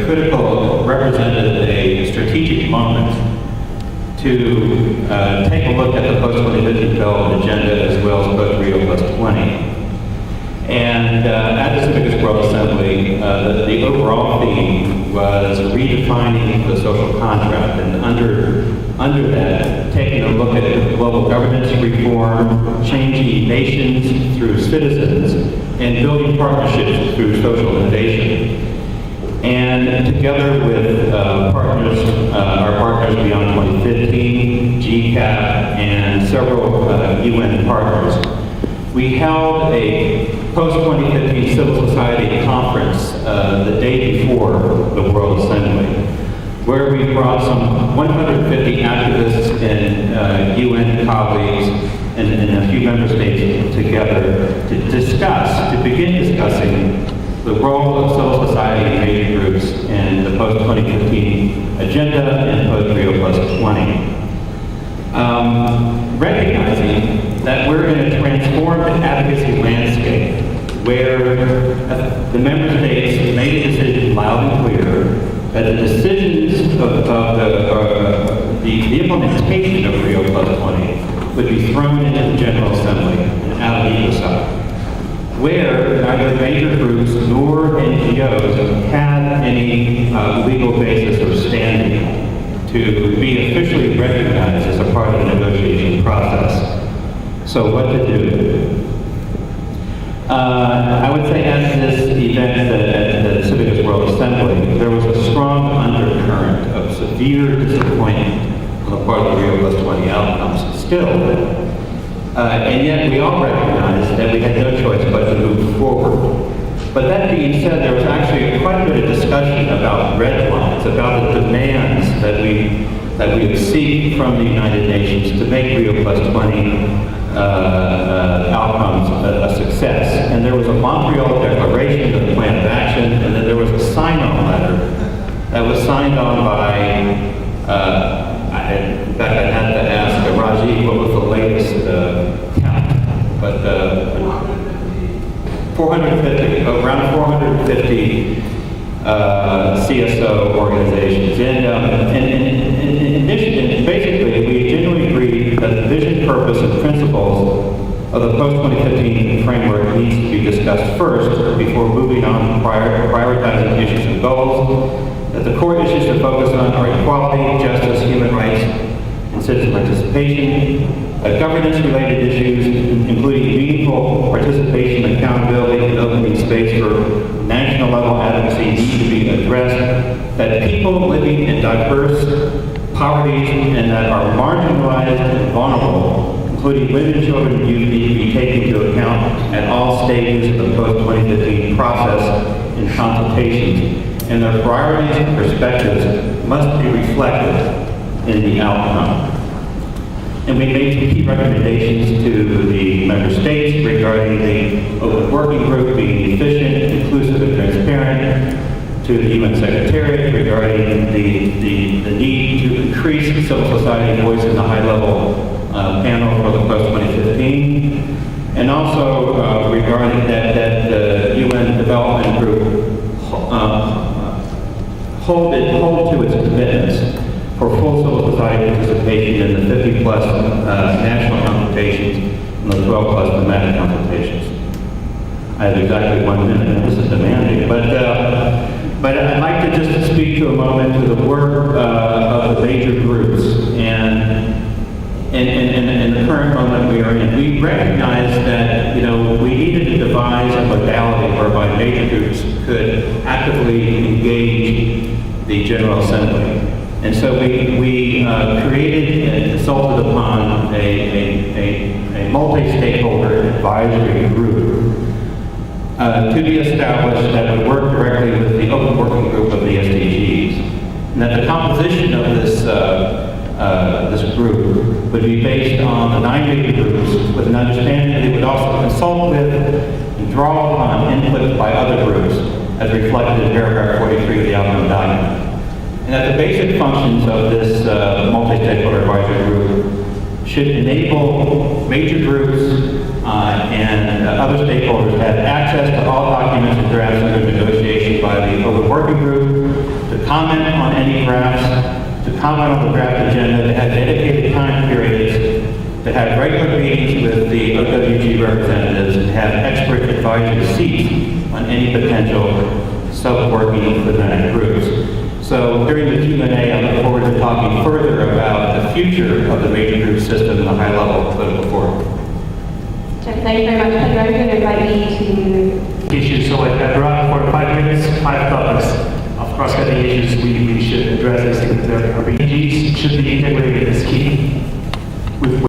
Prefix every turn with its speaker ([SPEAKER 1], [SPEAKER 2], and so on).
[SPEAKER 1] critical, represented a strategic moment to take a look at the post-2050 development agenda as well as post-Rio Plus 20. And at the Civicus World Assembly, the overall theme was redefining the social contract, and under that, taking a look at global governance reform, changing nations through citizens, and building partnerships through social innovation. And together with our partners beyond 2015, GCAP, and several UN partners, we held a post-2015 civil society conference the day before the World Assembly, where we brought some 150 activists and UN colleagues and a few member states together to begin discussing the role of civil society and major groups in the post-2015 agenda and post-Rio Plus 20. Recognizing that we're in a transformed advocacy landscape where the member states made a decision loud and clear that the decisions of the implementation of Rio Plus 20 would be thrown into the General Assembly and out of the side, where neither major groups nor NGOs had any legal basis or standing to be officially recognized as a part of the negotiation process. So what to do? I would say at this event at the Civicus World Assembly, there was a strong undercurrent of severe disappointment on the part of the Rio Plus 20 outcomes still. And yet we all recognized that we had no choice but to move forward. But that being said, there was actually quite a bit of discussion about red lines, about the demands that we seek from the United Nations to make Rio Plus 20 outcomes a success. And there was a Montreal Declaration, a plan of action, and then there was a sign-on letter that was signed on by, in fact, I had to ask Rajiv what was the latest count, but 450, around 450 CSO organizations. And in addition, basically, we genuinely agree that the vision, purpose, and principles of the post-2015 framework needs to be discussed first before moving on to prioritizing issues and goals. That the core issues to focus on are equality, justice, human rights, and citizen participation. Governance-related issues, including meaningful participation, accountability, and opening space for national-level advocacy, need to be addressed. That people living in diverse poverties and that are marginalized and vulnerable, including women, children, and youth, need to be taken into account at all stages of the post-2015 process in consultations, and their priorities and perspectives must be reflected in the outcome. And we made some key recommendations to the member states regarding the open working group being efficient, inclusive, and transparent, to the UN Secretariat regarding the need to increase civil society voice in the high-level panel for the post-2015, and also regarding that the UN Development Group hold to its commitments for full civil society participation in the 50-plus national consultations and the 12-plus thematic consultations. I have exactly 1 minute, and this is demanding, but I'd like to just speak to a moment to the work of the major groups and in the current moment we are in. We recognize that we needed to devise a modality whereby major groups could actively engage the General Assembly. And so we created and consulted upon a multi-stakeholder advisory group to be established that would work directly with the open working group of the SDGs. And that the composition of this group would be based on the 9 major groups with an understanding that it would also consult with and draw upon input by other groups as reflected in paragraph 43 of the outcome document. And that the basic functions of this multi-stakeholder advisory group should enable major groups and other stakeholders had access to all documents and drafts under negotiation by the open working group, to comment on any drafts, to comment on the draft agenda. They had dedicated time periods, to have regular meetings with the OWG representatives, and have expert advisory seats on any potential sub-working thematic groups. So during the Q&A, I look forward to talking further about the future of the major group system in the high-level political forum.
[SPEAKER 2] Thank you very much. I'm going to invite you to
[SPEAKER 3] issues. So like around 4 to 5 minutes, 5 topics of cross-cutting issues we should address. I think that our BGs should be integrated as key with